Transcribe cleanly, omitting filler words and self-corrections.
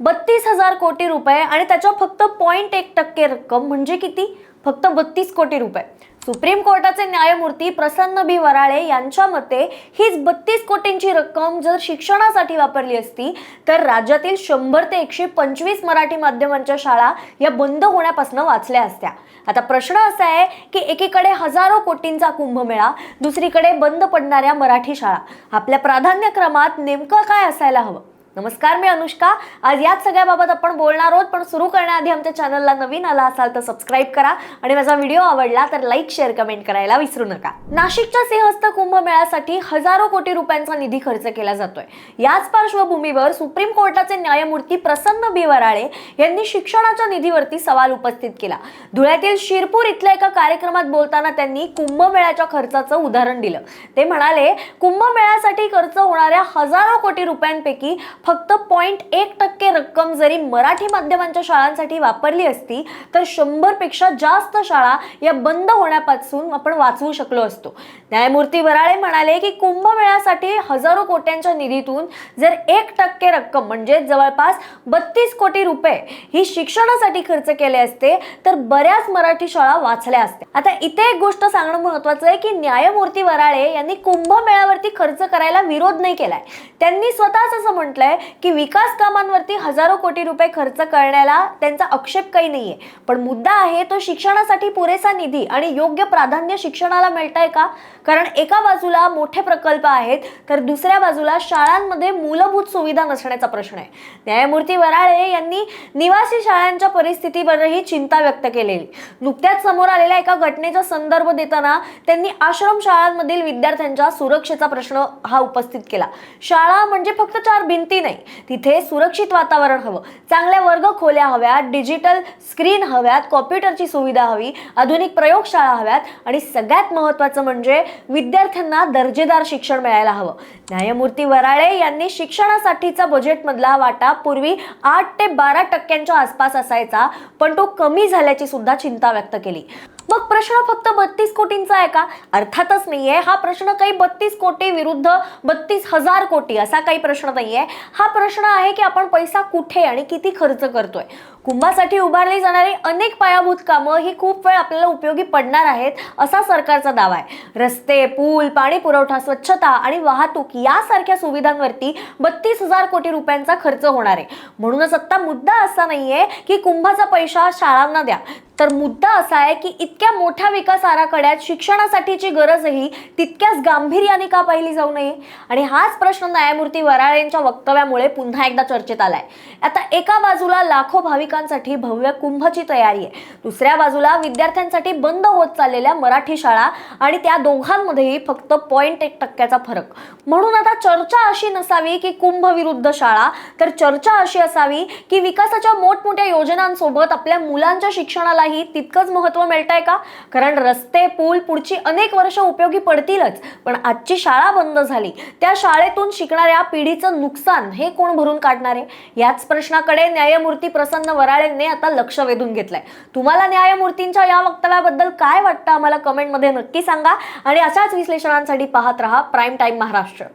32,000 कोटी रुपये आणि त्याच्या फक्त 0.1% रक्कम म्हणजे किती? फक्त 32 कोटी रुपये. सुप्रीम कोर्टाचे न्यायमूर्ती प्रसन्न बी वराळे यांच्या मते हीच 32 कोटींची रक्कम जर शिक्षणासाठी वापरली असती तर राज्यातील 100 ते 125 मराठी माध्यमांच्या शाळा या बंद होण्यापासून वाचल्या असत्या. आता प्रश्न असा आहे की एकीकडे हजारो कोटींचा कुंभमेळा, दुसरीकडे बंद पडणाऱ्या मराठी शाळा. आपल्या प्राधान्यक्रमात नेमकं काय असायला हवं? नमस्कार, मी अनुष्का. आज याच सगळ्याबाबत आपण बोलणार आहोत, पण सुरू करण्याआधी आमच्या चॅनलला नवीन आला असाल तर सबस्क्राईब करा आणि माझा व्हिडिओ आवडला तर लाईक, शेअर, कमेंट करायला विसरू नका. नाशिकच्या सिंहस्थ कुंभमेळ्यासाठी हजारो कोटी रुपयांचा निधी खर्च केला जातोय. याच पार्श्वभूमीवर सुप्रीम कोर्टाचे न्यायमूर्ती प्रसन्न बी वराळे यांनी शिक्षणाच्या निधीवरती सवाल उपस्थित केला. धुळ्यातील शिरपूर इथल्या एका कार्यक्रमात बोलताना त्यांनी कुंभमेळ्याच्या खर्चाचं उदाहरण दिलं. ते म्हणाले, कुंभमेळ्यासाठी खर्च होणाऱ्या हजारो कोटी रुपयांपैकी फक्त 0.1% रक्कम जरी मराठी माध्यमांच्या शाळांसाठी वापरली असती तर 100 पेक्षा जास्त शाळा या बंद होण्यापासून आपण वाचवू शकलो असतो. न्यायमूर्ती वराळे म्हणाले की कुंभमेळ्यासाठी हजारो कोट्यांच्या निधीतून जर 1% रक्कम म्हणजे जवळपास 32 कोटी रुपये ही शिक्षणासाठी खर्च केले असते तर बऱ्याच मराठी शाळा वाचल्या असत्या. आता इथे एक गोष्ट सांगणं महत्त्वाचं आहे की न्यायमूर्ती वराळे यांनी कुंभमेळ्यावरती खर्च करायला विरोध नाही केलाय. त्यांनी स्वतःच असं म्हटलंय की विकास कामांवरती हजारो कोटी रुपये खर्च करण्याला त्यांचा आक्षेप काही नाहीये, पण मुद्दा आहे तो शिक्षणासाठी पुरेसा निधी आणि योग्य प्राधान्य शिक्षणाला मिळतंय का? कारण एका बाजूला मोठे प्रकल्प आहेत तर दुसऱ्या बाजूला शाळांमध्ये मूलभूत सुविधा नसण्याचा प्रश्न आहे. न्यायमूर्ती वराळे यांनी निवासी शाळांच्या परिस्थितीवरही चिंता व्यक्त केलेली. नुकत्याच समोर आलेल्या एका घटनेचा संदर्भ देताना त्यांनी आश्रम शाळांमधील विद्यार्थ्यांच्या सुरक्षेचा प्रश्न हा उपस्थित केला. शाळा म्हणजे फक्त 4 भिंती नाही, तिथे सुरक्षित वातावरण हवं, चांगल्या वर्ग खोल्या हव्यात, डिजिटल स्क्रीन हव्यात, कॉम्प्युटरची सुविधा हवी, आधुनिक प्रयोगशाळा हव्यात आणि सगळ्यात महत्त्वाचं म्हणजे विद्यार्थ्यांना दर्जेदार शिक्षण मिळायला हवं. न्यायमूर्ती वराळे यांनी शिक्षणासाठीचा बजेटमधला वाटा पूर्वी 8 ते 12% आसपास असायचा, पण तो कमी झाल्याची सुद्धा चिंता व्यक्त केली. मग प्रश्न फक्त 32 कोटींचा आहे का? अर्थातच नाहीये. हा प्रश्न काही 32 कोटी विरुद्ध 32,000 कोटी असा काही प्रश्न नाहीये. हा प्रश्न आहे की आपण पैसा कुठे आणि किती खर्च करतोय. कुंभासाठी उभारली जाणारी अनेक पायाभूत कामं ही खूप वेळ आपल्याला उपयोगी पडणार आहेत असा सरकारचा दावा आहे. रस्ते, पूल, पाणी पुरवठा, स्वच्छता आणि वाहतूक यासारख्या सुविधांवरती 32,000 कोटी रुपयांचा खर्च होणार आहे. म्हणूनच आता मुद्दा असा नाहीये की कुंभाचा पैसा शाळांना द्या, तर मुद्दा असा आहे की इतक्या मोठ्या विकास आराखड्यात शिक्षणासाठीची गरजही तितक्याच गांभीर्याने का पाहिली जाऊ नये? आणि हाच प्रश्न न्यायमूर्ती वराळेंच्या वक्तव्यामुळे पुन्हा एकदा चर्चेत आलाय. आता एका बाजूला लाखो भाविकांसाठी भव्य कुंभची तयारी आहे, दुसऱ्या बाजूला विद्यार्थ्यांसाठी बंद होत चाललेल्या मराठी शाळा आणि त्या दोघांमध्येही फक्त 0.1%चा फरक. म्हणून आता चर्चा अशी नसावी की कुंभ विरुद्ध शाळा, तर चर्चा अशी असावी की विकासाच्या मोठमोठ्या योजनांसोबत आपल्या मुलांच्या शिक्षणाला तितकंच महत्त्व मिळतंय का? कारण रस्ते, पूल पुढची अनेक वर्ष उपयोगी पडतीलच, पण आजची शाळा बंद झाली, त्या शाळेतून शिकणाऱ्या पिढीचं नुकसान हे कोण भरून काढणार आहे? याच प्रश्नाकडे न्यायमूर्ती प्रसन्न वराळेंनी आता लक्ष वेधून घेतलंय. तुम्हाला न्यायमूर्तींच्या या वक्तव्याबद्दल काय वाटतं आम्हाला कमेंटमध्ये नक्की सांगा आणि अशाच विश्लेषणांसाठी पाहत रहा प्राईम टाइम महाराष्ट्र.